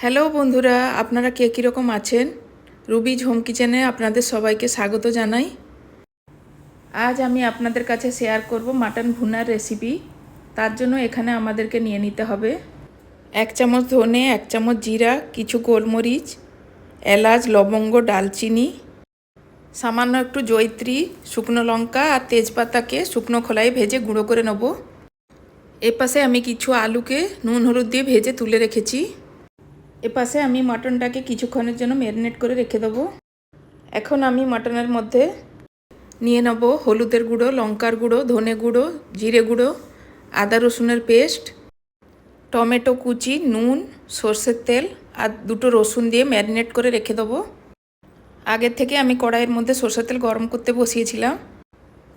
Hello বন্ধুরা, আপনারা কে কীরকম আছেন? রুবিজ হোম কিচেনে আপনাদের সবাইকে স্বাগত জানাই। আজ আমি আপনাদের কাছে শেয়ার করব মাটন ভুনার রেসিপি। তার জন্য এখানে আমাদেরকে নিয়ে নিতে হবে 1 চামচ ধনে, 1 চামচ জিরা, কিছু গোলমরিচ, এলাচ, লবঙ্গ, ডালচিনি, সামান্য একটু জয়িত্রী, শুকনো লঙ্কা আর তেজপাতাকে শুকনো খোলায় ভেজে গুঁড়ো করে নেব। এপাশে আমি কিছু আলুকে নুন হলুদ দিয়ে ভেজে তুলে রেখেছি। এপাশে আমি মাটনটাকে কিছুক্ষণের জন্য ম্যারিনেট করে রেখে দেবো। এখন আমি মাটনের মধ্যে নিয়ে নেব হলুদের গুঁড়ো, লঙ্কার গুঁড়ো, ধনে গুঁড়ো, জিরে গুঁড়ো, আদা রসুনের পেস্ট, টমেটো কুচি, নুন, সর্ষের তেল আর 2টো রসুন দিয়ে ম্যারিনেট করে রেখে দেবো। আগের থেকে আমি কড়াইয়ের মধ্যে সর্ষের তেল গরম করতে বসিয়েছিলাম।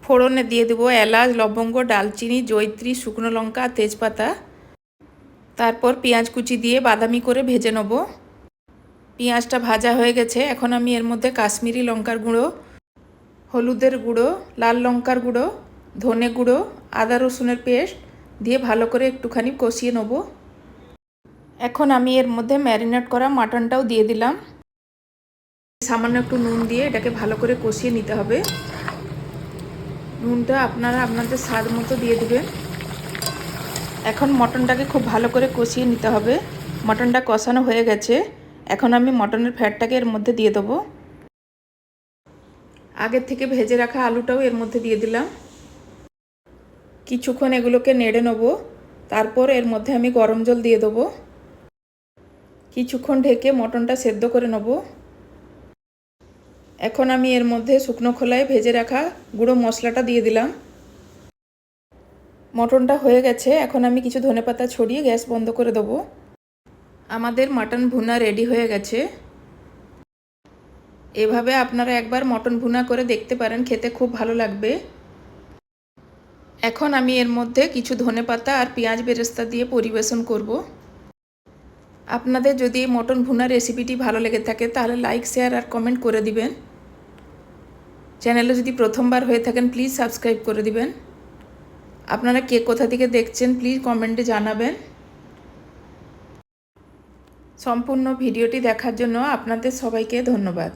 ফোড়নে দিয়ে দেবো এলাচ, লবঙ্গ, ডালচিনি, জয়িত্রী, শুকনো লঙ্কা আর তেজপাতা। তারপর পেঁয়াজ কুচি দিয়ে বাদামি করে ভেজে নেব। পেঁয়াজটা ভাজা হয়ে গেছে। এখন আমি এর মধ্যে কাশ্মীরি লঙ্কার গুঁড়ো, হলুদের গুঁড়ো, লাল লঙ্কার গুঁড়ো, ধনে গুঁড়ো, আদা রসুনের পেস্ট দিয়ে ভালো করে একটুখানি কষিয়ে নেব। এখন আমি এর মধ্যে ম্যারিনেট করা মাটনটাও দিয়ে দিলাম। সামান্য একটু নুন দিয়ে এটাকে ভালো করে কষিয়ে নিতে হবে। নুনটা আপনারা আপনাদের স্বাদ মতো দিয়ে দেবেন। এখন মটনটাকে খুব ভালো করে কষিয়ে নিতে হবে। মটনটা কষানো হয়ে গেছে। এখন আমি মটনের ফ্যাটটাকে এর মধ্যে দিয়ে দেবো। আগের থেকে ভেজে রাখা আলুটাও এর মধ্যে দিয়ে দিলাম। কিছুক্ষণ এগুলোকে নেড়ে নেব। তারপর এর মধ্যে আমি গরম জল দিয়ে দেবো। কিছুক্ষণ ঢেকে মটনটা সেদ্ধ করে নেব। এখন আমি এর মধ্যে শুকনো খোলায় ভেজে রাখা গুঁড়ো মশলাটা দিয়ে দিলাম। মটনটা হয়ে গেছে। এখন আমি কিছু ধনেপাতা ছড়িয়ে গ্যাস বন্ধ করে দেবো। আমাদের মাটন ভুনা রেডি হয়ে গেছে। এভাবে আপনারা একবার মটন ভুনা করে দেখতে পারেন, খেতে খুব ভালো লাগবে। এখন আমি এর মধ্যে কিছু ধনেপাতা আর পেঁয়াজ বেরেস্তা দিয়ে পরিবেশন করব। আপনাদের যদি এই মটন ভুনা রেসিপিটি ভালো লেগে থাকে তাহলে লাইক, শেয়ার আর কমেন্ট করে দিবেন। চ্যানেলে যদি প্রথমবার হয়ে থাকেন প্লিজ সাবস্ক্রাইব করে দিবেন। আপনারা কে কোথা থেকে দেখছেন প্লিজ কমেন্টে জানাবেন। সম্পূর্ণ ভিডিওটি দেখার জন্য আপনাদের সবাইকে ধন্যবাদ।